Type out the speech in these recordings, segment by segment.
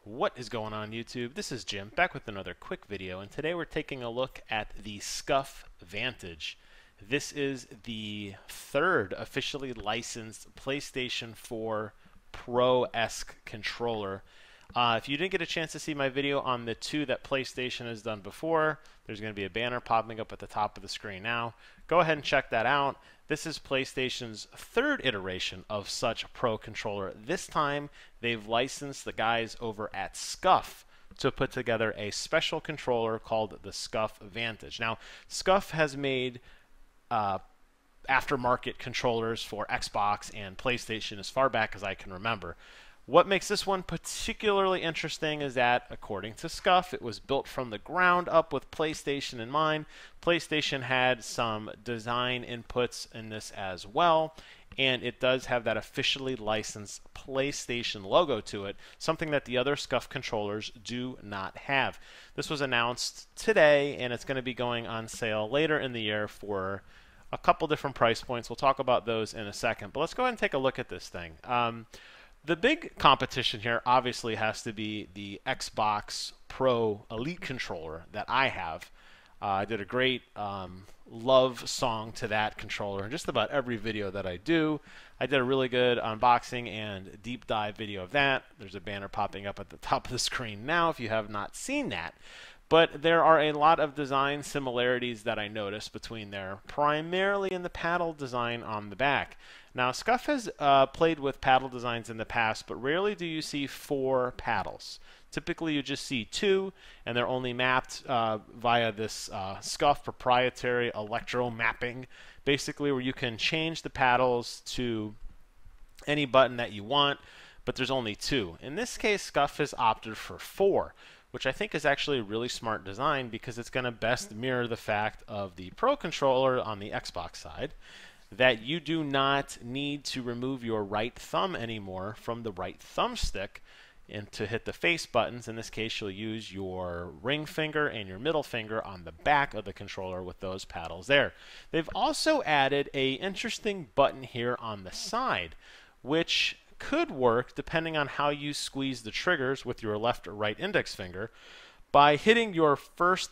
What is going on YouTube? This is Jim back with another quick video, and today we're taking a look at the SCUF Vantage. This is the third officially licensed PlayStation 4 Pro-esque controller. If you didn't get a chance to see my video on the two that PlayStation has done before, there's going to be a banner popping up at the top of the screen now. Go ahead and check that out. This is PlayStation's third iteration of such a Pro controller. This time, they've licensed the guys over at SCUF to put together a special controller called the SCUF Vantage. Now, SCUF has made aftermarket controllers for Xbox and PlayStation as far back as I can remember. What makes this one particularly interesting is that, according to SCUF, it was built from the ground up with PlayStation in mind. PlayStation had some design inputs in this as well, and it does have that officially licensed PlayStation logo to it, something that the other SCUF controllers do not have. This was announced today, and it's going to be going on sale later in the year for a couple different price points. We'll talk about those in a second, but let's go ahead and take a look at this thing. The big competition here obviously has to be the Xbox Pro Elite controller that I have. I did a great love song to that controller in just about every video that I do. I did a really good unboxing and deep dive video of that. There's a banner popping up at the top of the screen now if you have not seen that. But there are a lot of design similarities that I noticed between there, primarily in the paddle design on the back. Now, SCUF has played with paddle designs in the past, but rarely do you see 4 paddles. Typically, you just see 2, and they're only mapped via this SCUF proprietary electro mapping, basically where you can change the paddles to any button that you want, but there's only 2. In this case, SCUF has opted for 4. Which I think is actually a really smart design because it's going to best mirror the fact of the Pro controller on the Xbox side that you do not need to remove your right thumb anymore from the right thumbstick and to hit the face buttons. In this case, you'll use your ring finger and your middle finger on the back of the controller with those paddles there. They've also added an interesting button here on the side, which could work depending on how you squeeze the triggers with your left or right index finger by hitting your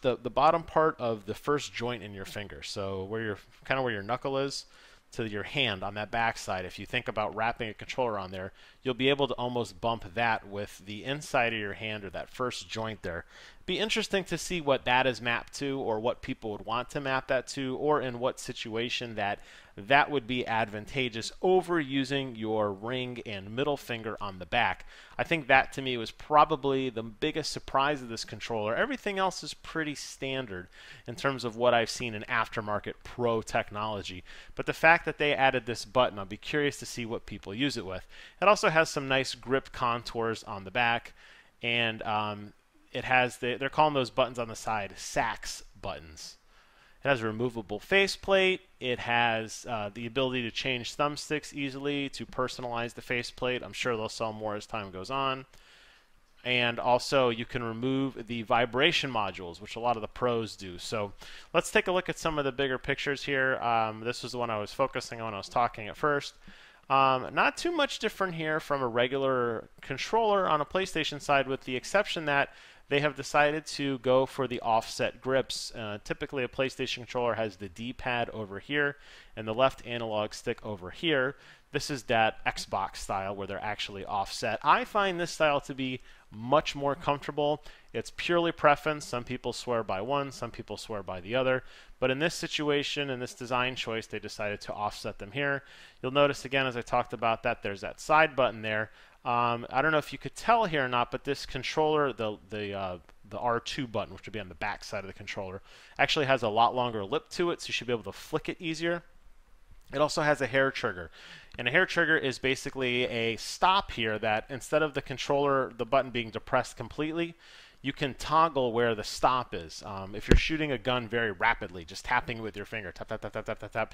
the bottom part of the first joint in your finger. So where your where your knuckle is to your hand on that back side. If you think about wrapping a controller on there, you'll be able to almost bump that with the inside of your hand or that first joint there. Be interesting to see what that is mapped to, or what people would want to map that to, or in what situation that would be advantageous over using your ring and middle finger on the back. I think that to me was probably the biggest surprise of this controller. Everything else is pretty standard in terms of what I've seen in aftermarket Pro technology, but the fact that they added this button, I'll be curious to see what people use it with. It also has some nice grip contours on the back, and it has they're calling those buttons on the side SAX buttons. It has a removable faceplate. It has the ability to change thumbsticks easily to personalize the faceplate. I'm sure they'll sell more as time goes on. And also, you can remove the vibration modules, which a lot of the pros do. So let's take a look at some of the bigger pictures here. This was the one I was focusing on when I was talking at first. Not too much different here from a regular controller on a PlayStation side, with the exception that they have decided to go for the offset grips. Typically, a PlayStation controller has the D-pad over here and the left analog stick over here. This is that Xbox style where they're actually offset. I find this style to be much more comfortable. It's purely preference. Some people swear by one, some people swear by the other. But in this situation, in this design choice, they decided to offset them here. You'll notice again, as I talked about that, there's that side button there. I don't know if you could tell here or not, but this controller, the R2 button, which would be on the back side of the controller, actually has a lot longer lip to it, so you should be able to flick it easier. It also has a hair trigger, and a hair trigger is basically a stop here that instead of the controller, the button being depressed completely, you can toggle where the stop is. If you're shooting a gun very rapidly, just tapping with your finger, tap, tap, tap, tap, tap, tap, tap,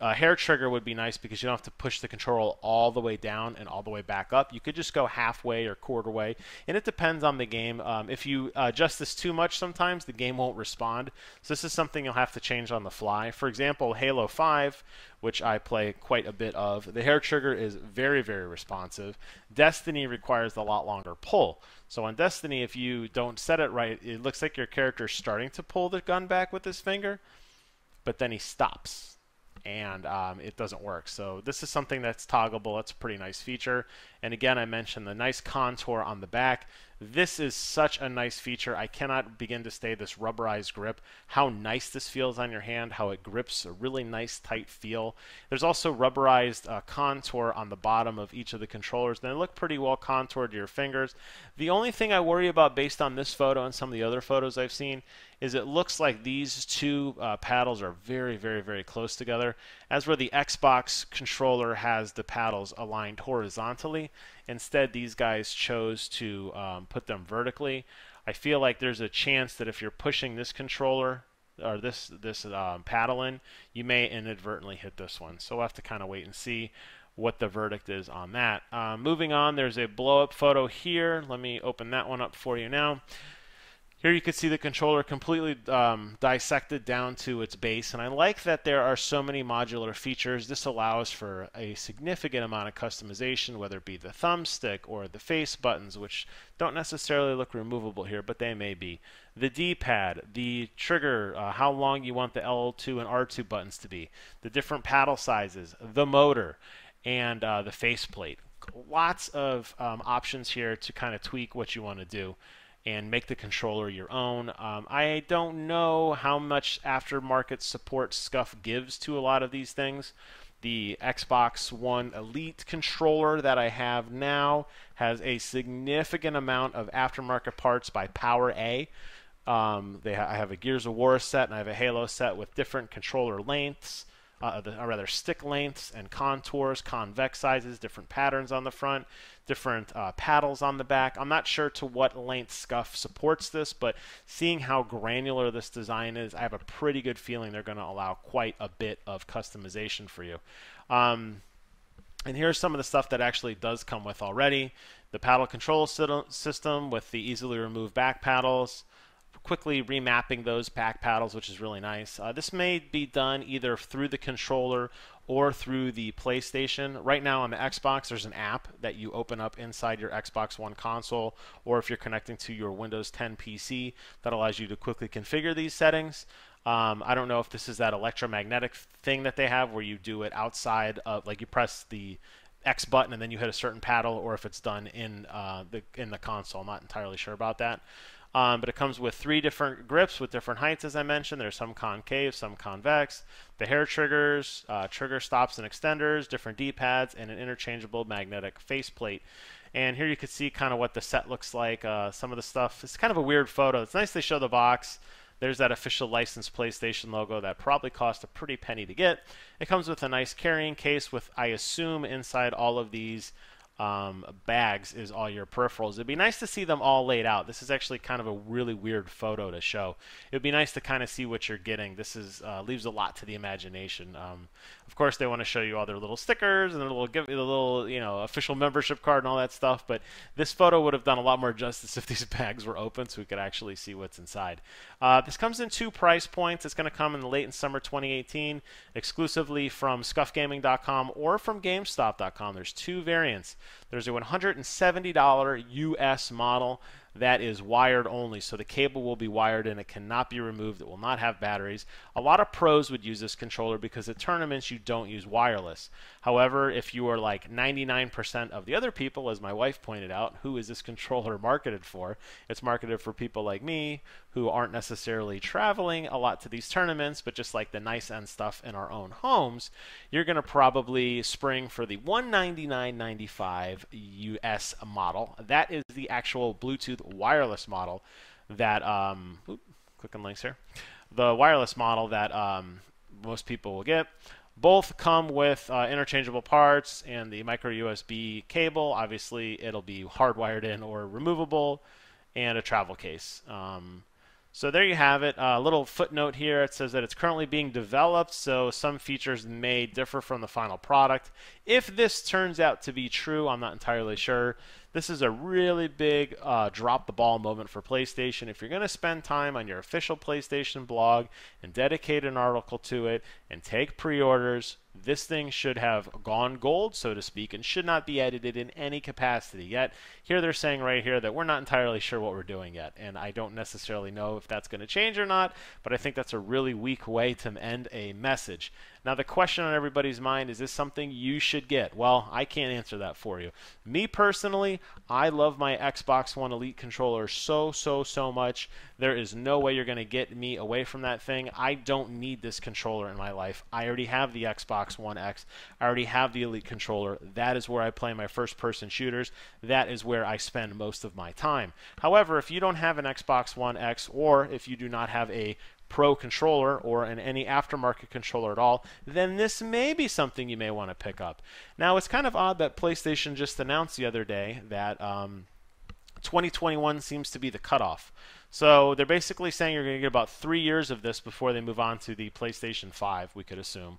A hair trigger would be nice because you don't have to push the controller all the way down and all the way back up. You could just go halfway or quarter way, and it depends on the game. If you adjust this too much, sometimes the game won't respond. So this is something you'll have to change on the fly. For example, Halo 5, which I play quite a bit of, the hair trigger is very, very responsive. Destiny requires a lot longer pull. So on Destiny, if you don't set it right, it looks like your character is starting to pull the gun back with his finger, but then he stops. And it doesn't work. So this is something that's toggleable. It's a pretty nice feature. And again, I mentioned the nice contour on the back. This is such a nice feature. I cannot begin to say this rubberized grip, how nice this feels on your hand, how it grips a really nice tight feel. There's also rubberized contour on the bottom of each of the controllers. They look pretty well contoured to your fingers. The only thing I worry about based on this photo and some of the other photos I've seen is it looks like these two paddles are very, very, very close together. As where the Xbox controller has the paddles aligned horizontally, instead these guys chose to put them vertically. I feel like there's a chance that if you're pushing this controller or this paddle in, you may inadvertently hit this one. So we'll have to kind of wait and see what the verdict is on that. Moving on, there's a blow-up photo here. Let me open that one up for you now. Here you can see the controller completely dissected down to its base, and I like that there are so many modular features. This allows for a significant amount of customization, whether it be the thumbstick or the face buttons, which don't necessarily look removable here, but they may be. The D-pad, the trigger, how long you want the L2 and R2 buttons to be, the different paddle sizes, the motor, and the faceplate. Lots of options here to kind of tweak what you want to do and make the controller your own. I don't know how much aftermarket support SCUF gives to a lot of these things. The Xbox One Elite controller that I have now has a significant amount of aftermarket parts by Power A. I have a Gears of War set and I have a Halo set with different controller lengths, or rather stick lengths and contours, convex sizes, different patterns on the front, different paddles on the back. I'm not sure to what length SCUF supports this, but seeing how granular this design is, I have a pretty good feeling they're going to allow quite a bit of customization for you. And here's some of the stuff that actually does come with already. The paddle control system with the easily removed back paddles, quickly remapping those back paddles, which is really nice. This may be done either through the controller or through the PlayStation. Right now on the Xbox, there's an app that you open up inside your Xbox One console, or if you're connecting to your Windows 10 PC, that allows you to quickly configure these settings. I don't know if this is that electromagnetic thing that they have where you do it outside of, like you press the X button and then you hit a certain paddle, or if it's done in the console. I'm not entirely sure about that. But it comes with 3 different grips with different heights, as I mentioned. There's some concave, some convex. The hair triggers, trigger stops and extenders, different D-pads, and an interchangeable magnetic faceplate. And here you can see kind of what the set looks like. Some of the stuff, it's kind of a weird photo. It's nice they show the box. There's that official licensed PlayStation logo that probably cost a pretty penny to get. It comes with a nice carrying case with, I assume, inside all of these bags is all your peripherals. It'd be nice to see them all laid out. This is actually kind of a really weird photo to show. It'd be nice to kind of see what you're getting. This is leaves a lot to the imagination. Of course, they want to show you all their little stickers and their little official membership card and all that stuff. But this photo would have done a lot more justice if these bags were open, so we could actually see what's inside. This comes in 2 price points. It's going to come in the late in summer 2018, exclusively from SCUFgaming.com or from GameStop.com. There's 2 variants. There's a $170 US model that is wired only, so the cable will be wired and it cannot be removed. It will not have batteries. A lot of pros would use this controller because at tournaments you don't use wireless. However, if you are like 99% of the other people, as my wife pointed out, who is this controller marketed for? It's marketed for people like me who aren't necessarily traveling a lot to these tournaments, but just like the nice end stuff in our own homes. You're going to probably spring for the $199.95 US model. That is the actual Bluetooth wireless model that clicking links here. The wireless model that most people will get. Both come with interchangeable parts and the micro USB cable. Obviously, it'll be hardwired in or removable, and a travel case. So there you have it. A little footnote here. It says that it's currently being developed, so some features may differ from the final product. If this turns out to be true, I'm not entirely sure. This is a really big drop the ball moment for PlayStation. If you're going to spend time on your official PlayStation blog and dedicate an article to it and take pre-orders, this thing should have gone gold, so to speak, and should not be edited in any capacity yet. Here they're saying right here that we're not entirely sure what we're doing yet, and I don't necessarily know if that's going to change or not, but I think that's a really weak way to end a message. Now the question on everybody's mind is this something you should get? Well, I can't answer that for you. Me personally, I love my Xbox One Elite controller so much. There is no way you're going to get me away from that thing. I don't need this controller in my life. I already have the Xbox One X. I already have the Elite controller. That is where I play my first-person shooters. That is where I spend most of my time. However, if you don't have an Xbox One X, or if you do not have a Pro controller or any aftermarket controller at all, then this may be something you may want to pick up. Now, it's kind of odd that PlayStation just announced the other day that 2021 seems to be the cutoff. So they're basically saying you're going to get about 3 years of this before they move on to the PlayStation 5, we could assume.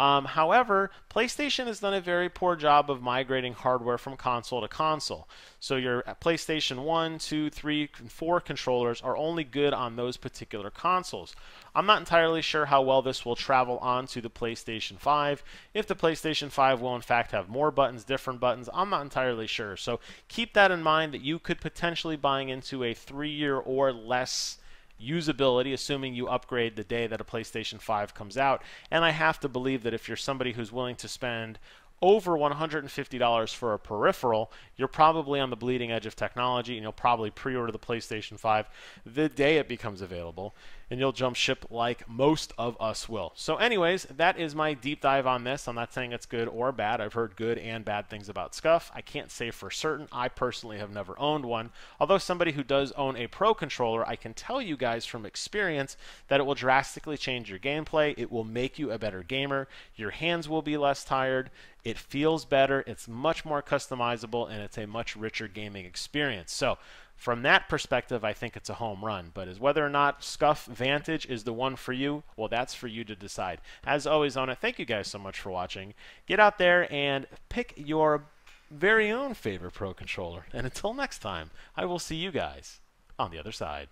However, PlayStation has done a very poor job of migrating hardware from console to console. So your PlayStation 1, 2, 3, and 4 controllers are only good on those particular consoles. I'm not entirely sure how well this will travel onto the PlayStation 5. If the PlayStation 5 will in fact have more buttons, different buttons, I'm not entirely sure. So keep that in mind that you could potentially buying into a 3-year or less usability, assuming you upgrade the day that a PlayStation 5 comes out. And I have to believe that if you're somebody who's willing to spend over $150 for a peripheral, you're probably on the bleeding edge of technology, and you'll probably pre-order the PlayStation 5 the day it becomes available, and you'll jump ship like most of us will. So anyways, that is my deep dive on this. I'm not saying it's good or bad. I've heard good and bad things about SCUF. I can't say for certain. I personally have never owned one. Although somebody who does own a Pro controller, I can tell you guys from experience that it will drastically change your gameplay. It will make you a better gamer. Your hands will be less tired. It feels better, it's much more customizable, and it's a much richer gaming experience. So from that perspective, I think it's a home run. But as whether or not SCUF Vantage is the one for you, well, that's for you to decide. As always, on it, thank you guys so much for watching. Get out there and pick your very own favorite Pro controller. And until next time, I will see you guys on the other side.